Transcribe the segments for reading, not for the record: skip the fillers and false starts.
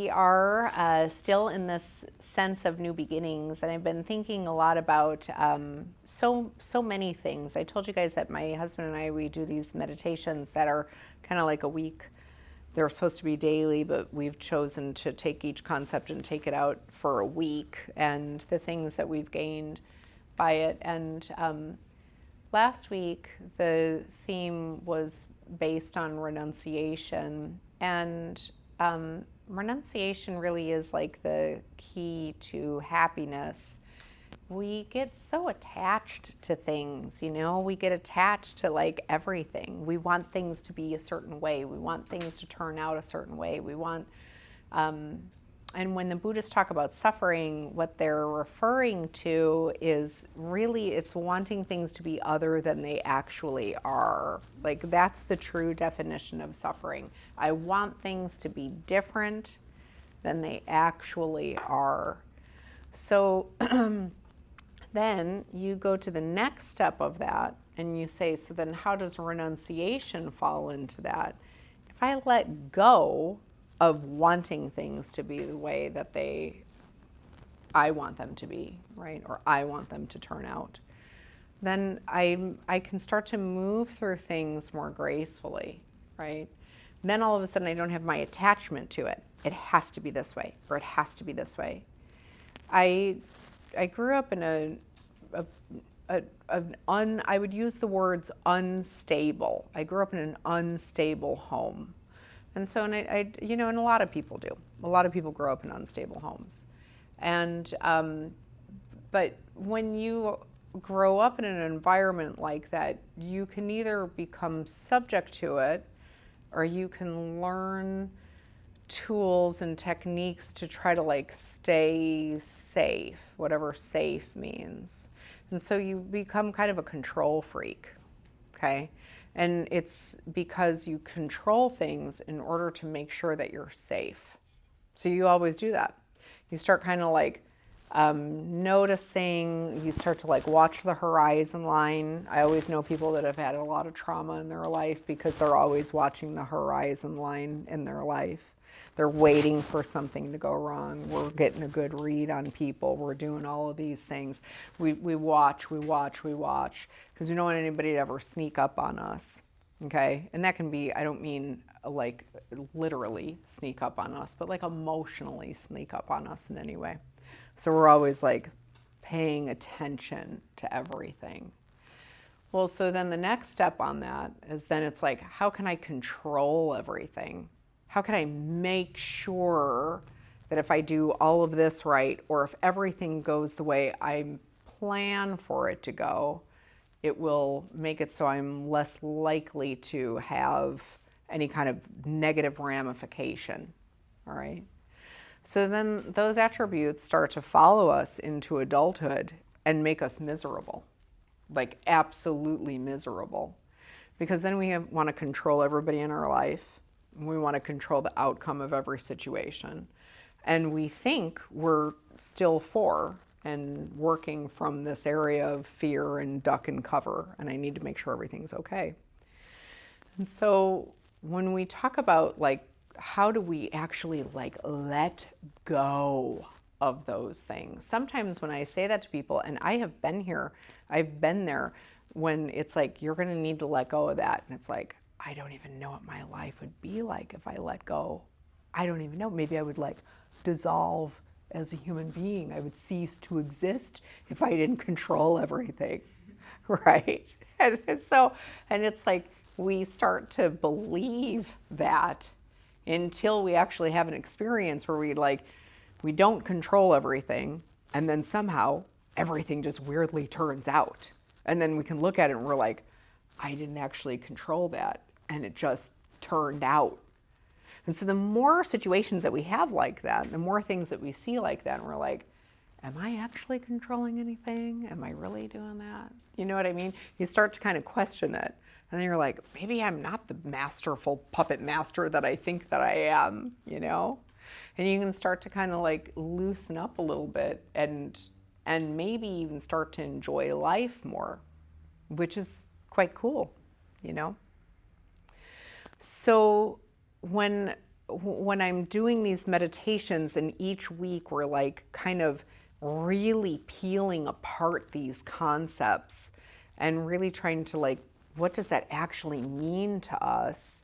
we are still in this sense of new beginnings, and I've been thinking a lot about so many things. I told you guys that my husband and I, we do these meditations that are kind of like a week. They're supposed to be daily, but we've chosen to take each concept and take it out for a week, and the things that we've gained by it. And last week, the theme was based on renunciation, and renunciation really is like the key to happiness. We get so attached to things, you know, we get attached to like everything. We want things to be a certain way. We want things to turn out a certain way. We want, and when the Buddhists talk about suffering, what they're referring to is really it's wanting things to be other than they actually are. Like that's the true definition of suffering. I want things to be different than they actually are. So then you go to the next step of that and you say, so then how does renunciation fall into that? If I let go of wanting things to be the way that I want them to be, right? Or I want them to turn out, then I can start to move through things more gracefully, right? And then all of a sudden I don't have my attachment to it. It has to be this way, or it has to be this way. I grew up in I would use the words unstable. I grew up in an unstable home. And so, and and a lot of people do. A lot of people grow up in unstable homes. And, but when you grow up in an environment like that, you can either become subject to it, or you can learn tools and techniques to try to like stay safe, whatever safe means. And so you become kind of a control freak, okay? And it's because you control things in order to make sure that you're safe. So you always do that. You start kind of like noticing, you start to like watch the horizon line. I always know people that have had a lot of trauma in their life because they're always watching the horizon line in their life. They're waiting for something to go wrong. We're getting a good read on people. We're doing all of these things. We watch, because we don't want anybody to ever sneak up on us, okay? And that can be, I don't mean like literally sneak up on us, but like emotionally sneak up on us in any way. So we're always like paying attention to everything. Well, so then the next step on that is then it's like, how can I control everything? How can I make sure that if I do all of this right, or if everything goes the way I plan for it to go, it will make it so I'm less likely to have any kind of negative ramification, all right? So then those attributes start to follow us into adulthood and make us miserable, like absolutely miserable. Because then we want to control everybody in our life. We want to control the outcome of every situation. And we think we're still for and working from this area of fear and duck and cover, and I need to make sure everything's okay. And so when we talk about like, how do we actually like let go of those things? Sometimes when I say that to people, and I have been here, I've been there, when it's like, you're going to need to let go of that. And it's like, I don't even know what my life would be like if I let go. I don't even know. Maybe I would like dissolve as a human being. I would cease to exist if I didn't control everything, right? And so, and it's like we start to believe that until we actually have an experience where we don't control everything, and then somehow everything just weirdly turns out. And then we can look at it and we're like, I didn't actually control that, and it just turned out. And so the more situations that we have like that, the more things that we see like that, and we're like, am I actually controlling anything? Am I really doing that? You know what I mean? You start to kind of question it. And then you're like, maybe I'm not the masterful puppet master that I think that I am, you know? And you can start to kind of like loosen up a little bit and maybe even start to enjoy life more, which is quite cool, you know? So when when I'm doing these meditations, and each week we're like kind of really peeling apart these concepts and really trying to like, what does that actually mean to us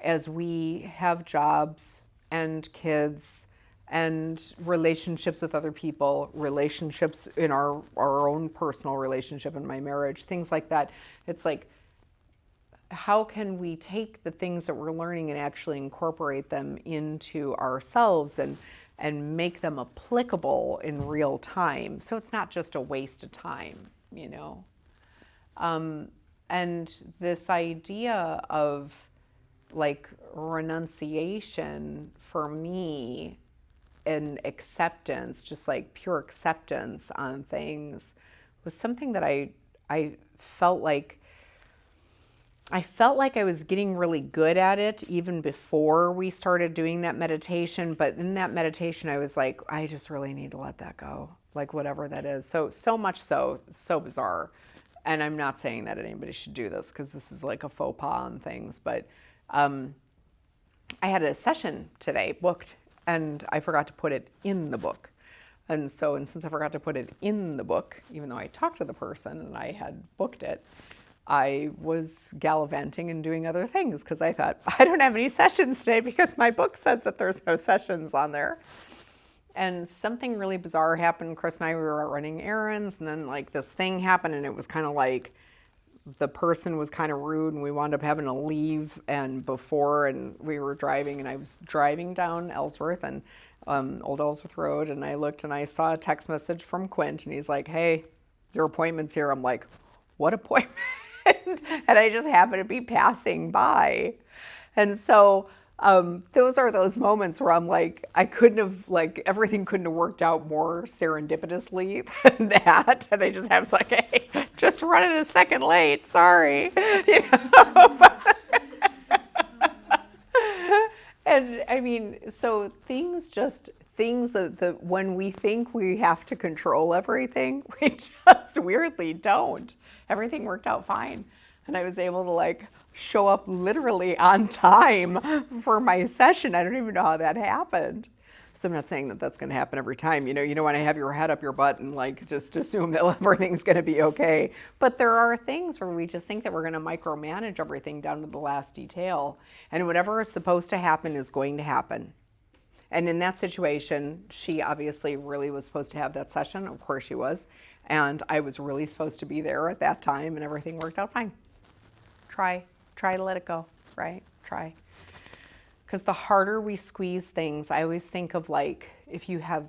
as we have jobs and kids and relationships with other people, relationships in our own personal relationship in my marriage, things like that. It's like, how can we take the things that we're learning and actually incorporate them into ourselves and make them applicable in real time, so it's not just a waste of time, you know? And this idea of like renunciation for me and acceptance, just like pure acceptance on things, was something that I felt like I was getting really good at it even before we started doing that meditation. But in that meditation, I was like, I just really need to let that go, like whatever that is. So much so, it's so bizarre. And I'm not saying that anybody should do this because this is like a faux pas on things. But I had a session today booked and I forgot to put it in the book. And since I forgot to put it in the book, even though I talked to the person and I had booked it, I was gallivanting and doing other things because I thought, I don't have any sessions today because my book says that there's no sessions on there. And something really bizarre happened. Chris and I, we were out running errands, and then like this thing happened, and it was kind of like the person was kind of rude, and we wound up having to leave. And we were driving, and I was driving down Ellsworth and Old Ellsworth Road, and I looked and I saw a text message from Quint, and he's like, "Hey, your appointment's here." I'm like, "What appointment?" And I just happened to be passing by. And so those are those moments where I'm like, everything couldn't have worked out more serendipitously than that. And I just have like, hey, just running a second late, sorry. You know? And I mean, so things that when we think we have to control everything, we just weirdly don't. Everything worked out fine. And I was able to like show up literally on time for my session. I don't even know how that happened. So I'm not saying that that's going to happen every time. You don't want to have your head up your butt and like just assume that everything's going to be okay. But there are things where we just think that we're going to micromanage everything down to the last detail. And whatever is supposed to happen is going to happen. And in that situation, she obviously really was supposed to have that session. Of course she was. And I was really supposed to be there at that time, and everything worked out fine. Try to let it go, right? Try. Because the harder we squeeze things, I always think of like if you have,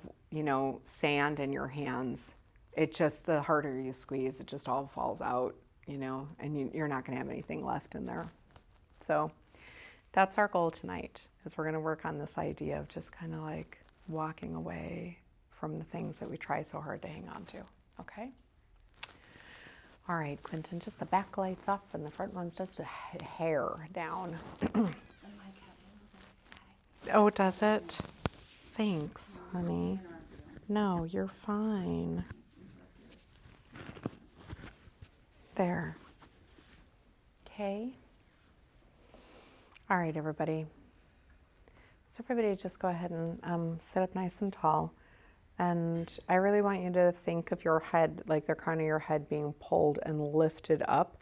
sand in your hands, the harder you squeeze, it just all falls out, and you're not going to have anything left in there. So that's our goal tonight, is we're going to work on this idea of just kind of like walking away from the things that we try so hard to hang on to. Okay? All right, Quentin, just the back light's off and the front one's just a hair down. Oh, does it? Thanks, honey. No, you're fine. There. Okay. All right, everybody. So everybody just go ahead and sit up nice and tall. And I really want you to think of your head, like the crown of your head being pulled and lifted up.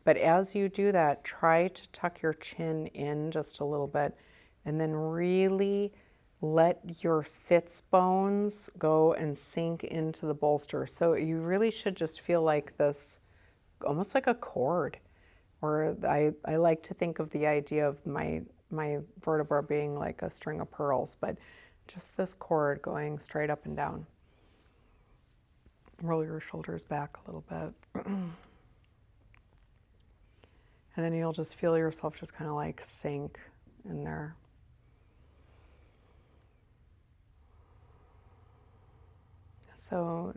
But as you do that, try to tuck your chin in just a little bit and then really let your sits bones go and sink into the bolster. So you really should just feel like this, almost like a cord. Or I like to think of the idea of my vertebra being like a string of pearls, but just this cord going straight up and down. Roll your shoulders back a little bit. And then you'll just feel yourself just kind of like sink in there. So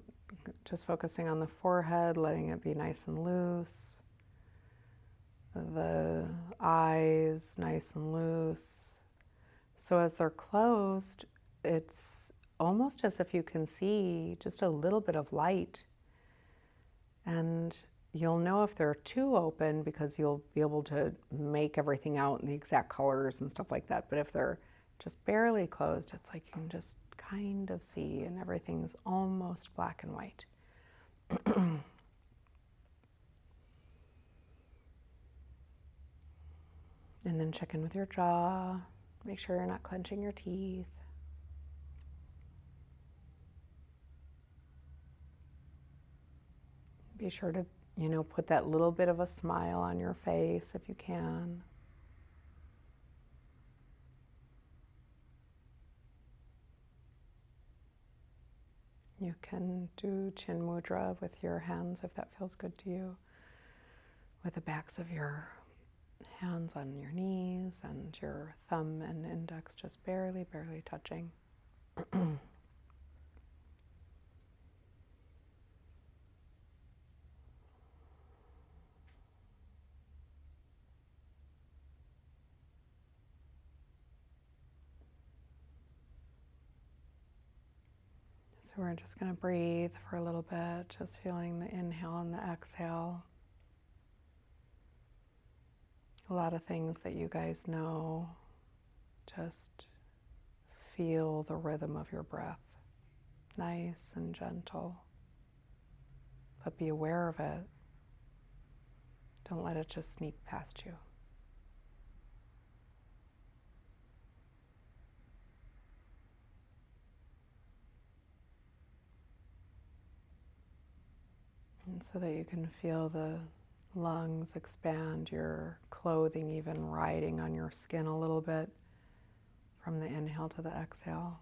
just focusing on the forehead, letting it be nice and loose. The eyes nice and loose. So as they're closed, it's almost as if you can see just a little bit of light. And you'll know if they're too open because you'll be able to make everything out in the exact colors and stuff like that. But if they're just barely closed. It's like you can just kind of see, and everything's almost black and white. And then check in with your jaw. Make sure you're not clenching your teeth. Be sure to, put that little bit of a smile on your face if you can. You can do chin mudra with your hands if that feels good to you, with the backs of your hands on your knees and your thumb and index just barely, barely touching. So we're just going to breathe for a little bit, just feeling the inhale and the exhale. A lot of things that you guys know, just feel the rhythm of your breath, nice and gentle, but be aware of it. Don't let it just sneak past you. And so that you can feel the lungs expand, your clothing even riding on your skin a little bit from the inhale to the exhale.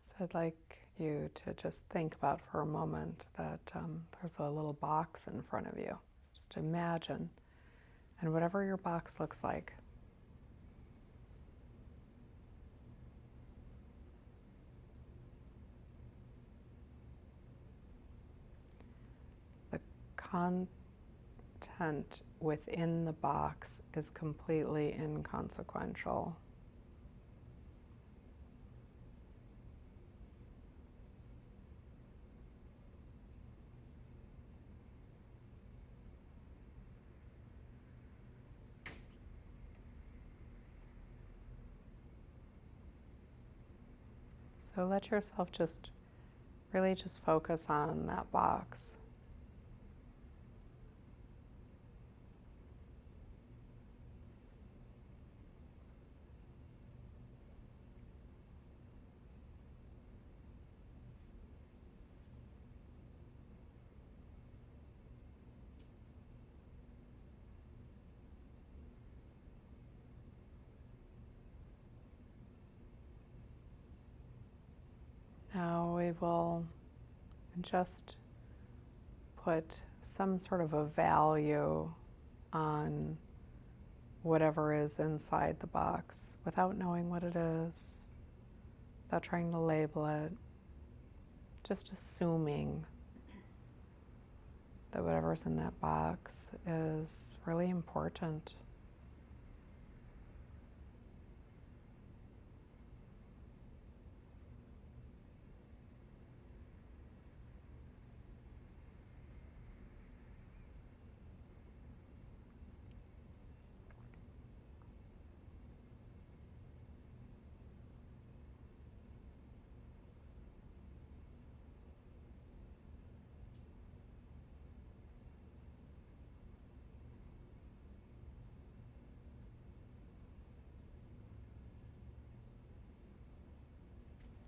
So I'd like you to just think about for a moment that there's a little box in front of you. Just imagine, and whatever your box looks like, the content within the box is completely inconsequential. So let yourself just really just focus on that box. Now we will just put some sort of a value on whatever is inside the box without knowing what it is, without trying to label it, just assuming that whatever's in that box is really important.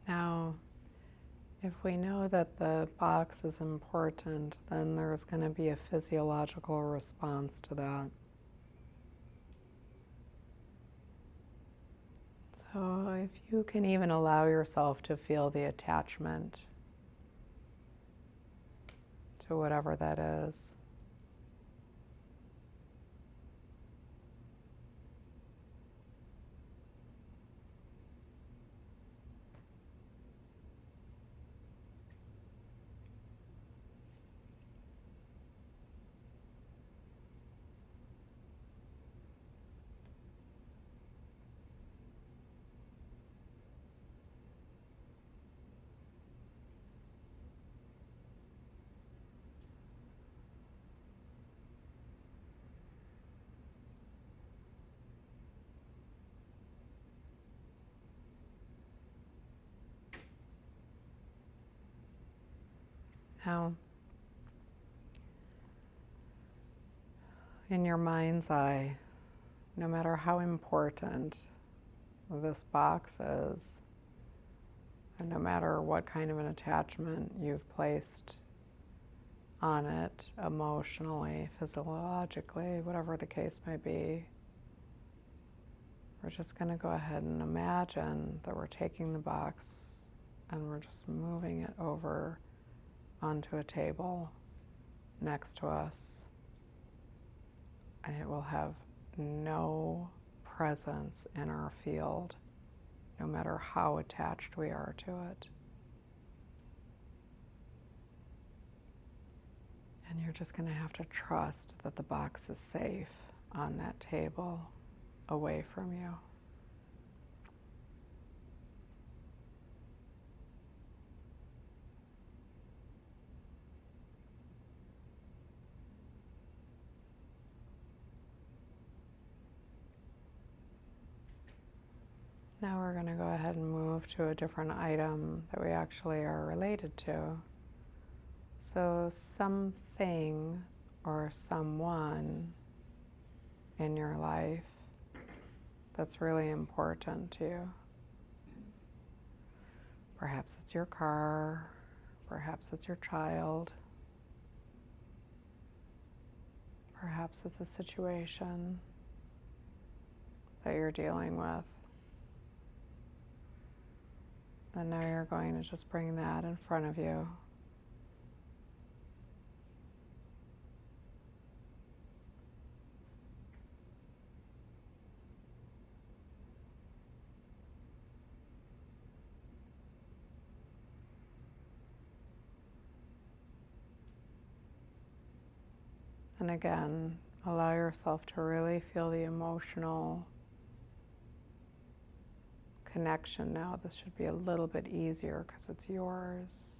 Now, if we know that the box is important, then there's going to be a physiological response to that. So if you can even allow yourself to feel the attachment to whatever that is. Now, in your mind's eye, no matter how important this box is, and no matter what kind of an attachment you've placed on it, emotionally, physiologically, whatever the case may be, we're just going to go ahead and imagine that we're taking the box and we're just moving it over onto a table next to us, and it will have no presence in our field, no matter how attached we are to it. And you're just going to have to trust that the box is safe on that table, away from you. Now we're going to go ahead and move to a different item that we actually are related to. So something or someone in your life that's really important to you. Perhaps it's your car, perhaps it's your child, perhaps it's a situation that you're dealing with. And now you're going to just bring that in front of you. And again, allow yourself to really feel the emotional connection now. This should be a little bit easier because it's yours.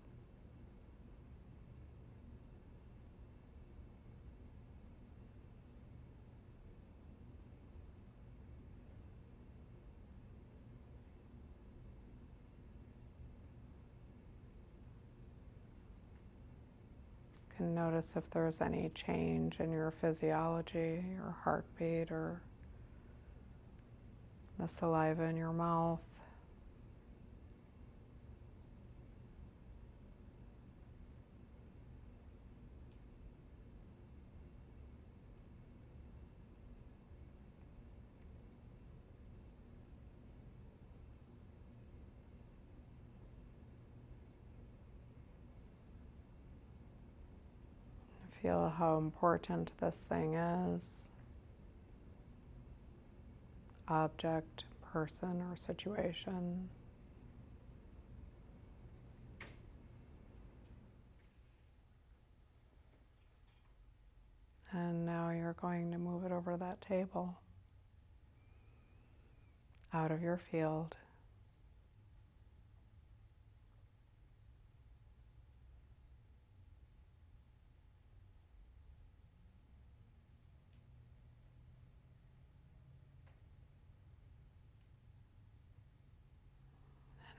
You can notice if there's any change in your physiology, your heartbeat, or the saliva in your mouth. Feel how important this thing is. Object, person, or situation. And now you're going to move it over that table, out of your field.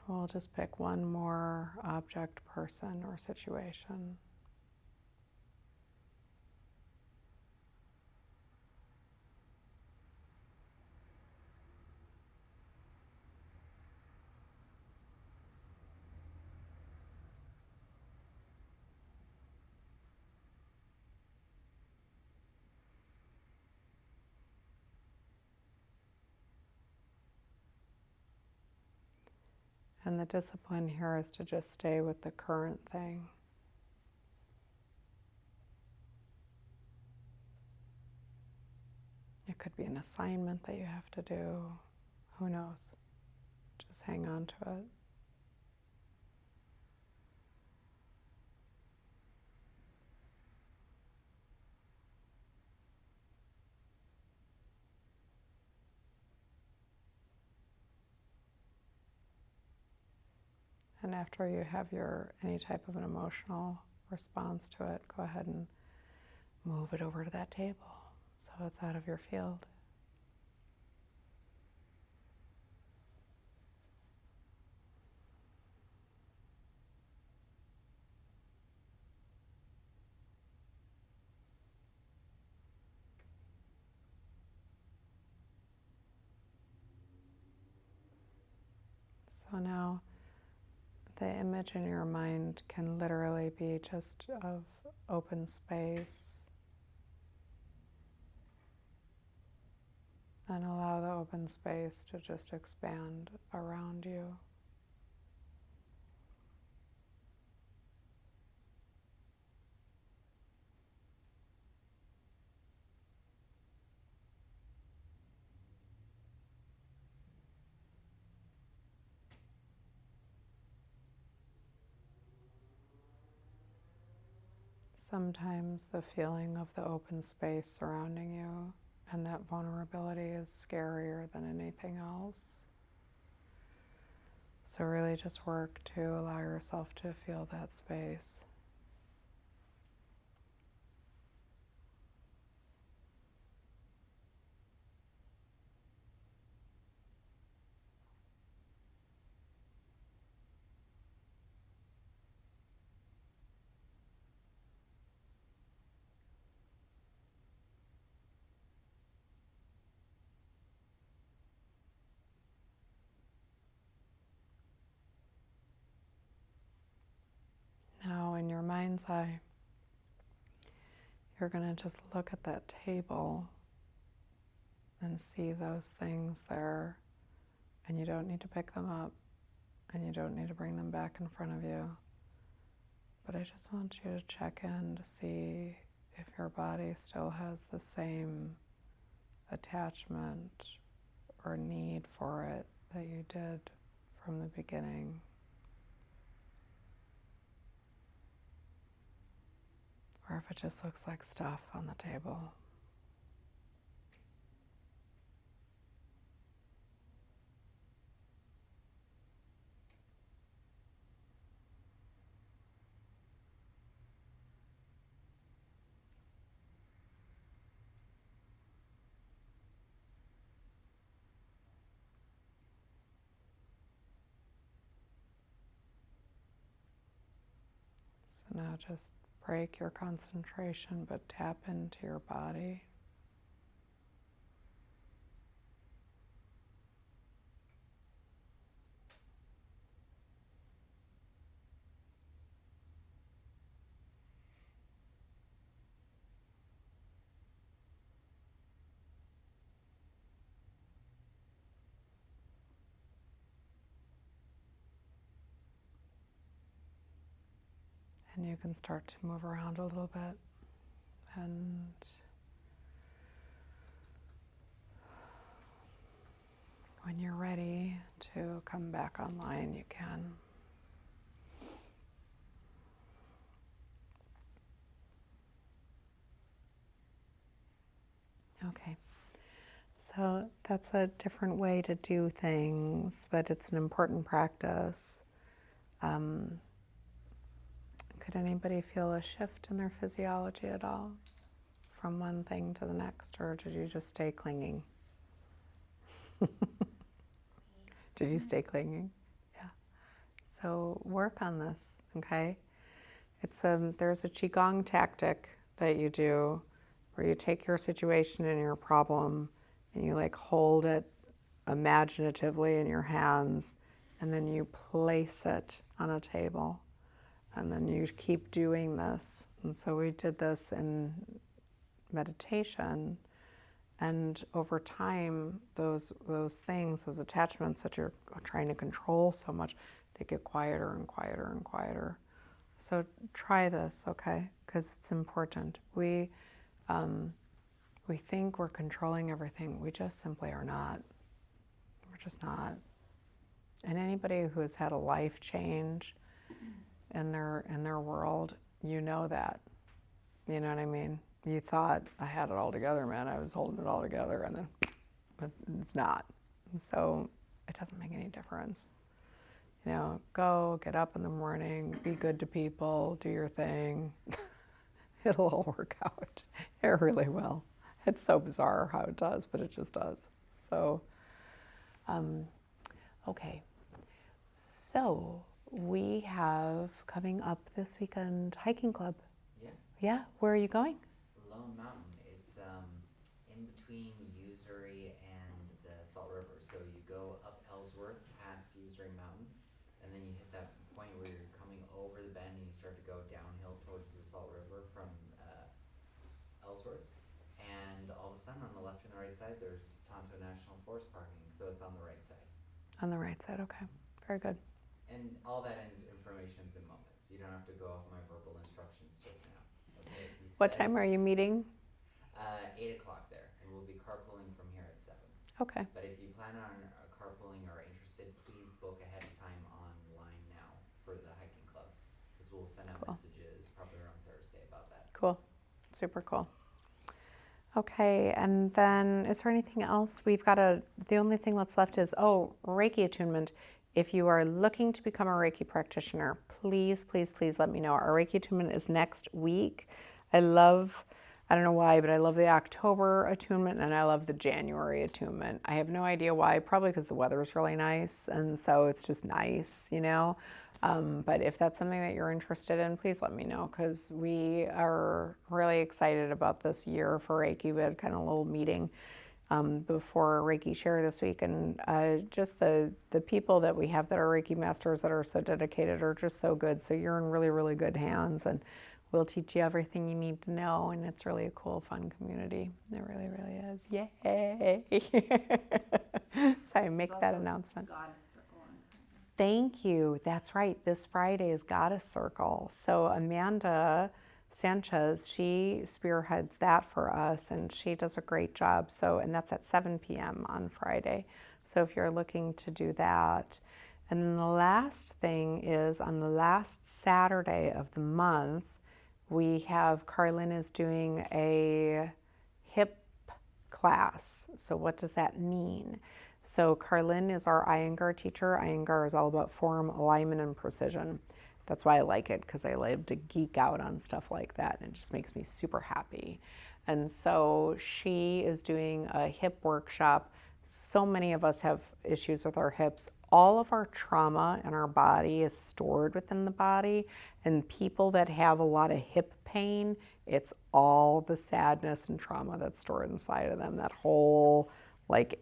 And we'll just pick one more object, person, or situation. And the discipline here is to just stay with the current thing. It could be an assignment that you have to do. Who knows? Just hang on to it. And after you have any type of an emotional response to it, go ahead and move it over to that table so it's out of your field. So now the image in your mind can literally be just of open space. And allow the open space to just expand around you. Sometimes the feeling of the open space surrounding you and that vulnerability is scarier than anything else. So really just work to allow yourself to feel that space. Now in your mind's eye, you're going to just look at that table and see those things there, and you don't need to pick them up and you don't need to bring them back in front of you. But I just want you to check in to see if your body still has the same attachment or need for it that you did from the beginning. Or if it just looks like stuff on the table. So now just break your concentration, but tap into your body. And you can start to move around a little bit. And when you're ready to come back online, you can. Okay. So that's a different way to do things, but it's an important practice. Could anybody feel a shift in their physiology at all from one thing to the next, or did you just stay clinging? Did you stay clinging? Yeah. So work on this, okay? There's a Qigong tactic that you do where you take your situation and your problem and you like hold it imaginatively in your hands, and then you place it on a table, and then you keep doing this. And so we did this in meditation, and over time those things, those attachments that you're trying to control so much, they get quieter and quieter and quieter. So try this, okay? Because it's important. We think we're controlling everything. We just simply are not. We're just not. And anybody who has had a life change in their world, you know that. You know what I mean? You thought, I had it all together, man. I was holding it all together, and then but it's not. So it doesn't make any difference. You know, go, get up in the morning, be good to people, do your thing. It'll all work out. It really will. It's so bizarre how it does, but it just does. So, okay. So we have coming up this weekend hiking club. Yeah. Yeah, where are you going? Lone Mountain. It's in between Usery and the Salt River. So you go up Ellsworth past Usery Mountain, and then you hit that point where you're coming over the bend and you start to go downhill towards the Salt River from Ellsworth. And all of a sudden, on the left and the right side, there's Tonto National Forest parking, so it's on the right side. On the right side, okay. Very good. And all that information's in moments. You don't have to go off my verbal instructions just now. Okay. What time are you meeting? 8 o'clock there, and we'll be carpooling from here at 7. Okay. But if you plan on carpooling or are interested, please book ahead of time online now for the hiking club, because we'll send out messages probably around Thursday about that. Cool. Super cool. Okay, and then is there anything else? The only thing that's left is, Reiki attunement. If you are looking to become a Reiki practitioner, please, please, please let me know. Our Reiki attunement is next week. I don't know why, but I love the October attunement and I love the January attunement. I have no idea why, probably because the weather is really nice and so it's just nice, But if that's something that you're interested in, please let me know, because we are really excited about this year for Reiki. We had kind of a little meeting before Reiki Share this week, and just the people that we have that are Reiki masters that are so dedicated are just so good. So you're in really, really good hands, and we'll teach you everything you need to know, and it's really a cool, fun community. It really, really is. Yay! Sorry, make that announcement. Thank you. That's right. This Friday is Goddess Circle. So Amanda Sanchez, she spearheads that for us, and she does a great job. So, and that's at 7 p.m. on Friday. So if you're looking to do that. And then the last thing is on the last Saturday of the month, we have Carlin is doing a hip class. So what does that mean? So Carlin is our Iyengar teacher. Iyengar is all about form, alignment, and precision. That's why I like it, because I love to geek out on stuff like that, and it just makes me super happy. And so she is doing a hip workshop. So many of us have issues with our hips. All of our trauma in our body is stored within the body, and people that have a lot of hip pain, it's all the sadness and trauma that's stored inside of them, that whole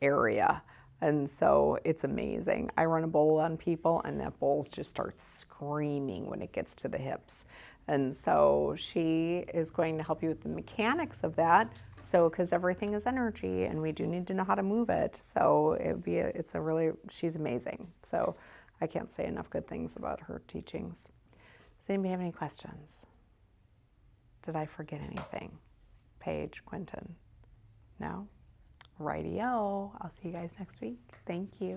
area. And so it's amazing. I run a bowl on people and that bowl just starts screaming when it gets to the hips. And so she is going to help you with the mechanics of that. So, because everything is energy and we do need to know how to move it. So she's amazing. So I can't say enough good things about her teachings. Does anybody have any questions? Did I forget anything? Paige, Quentin? No? Rightio. I'll see you guys next week. Thank you.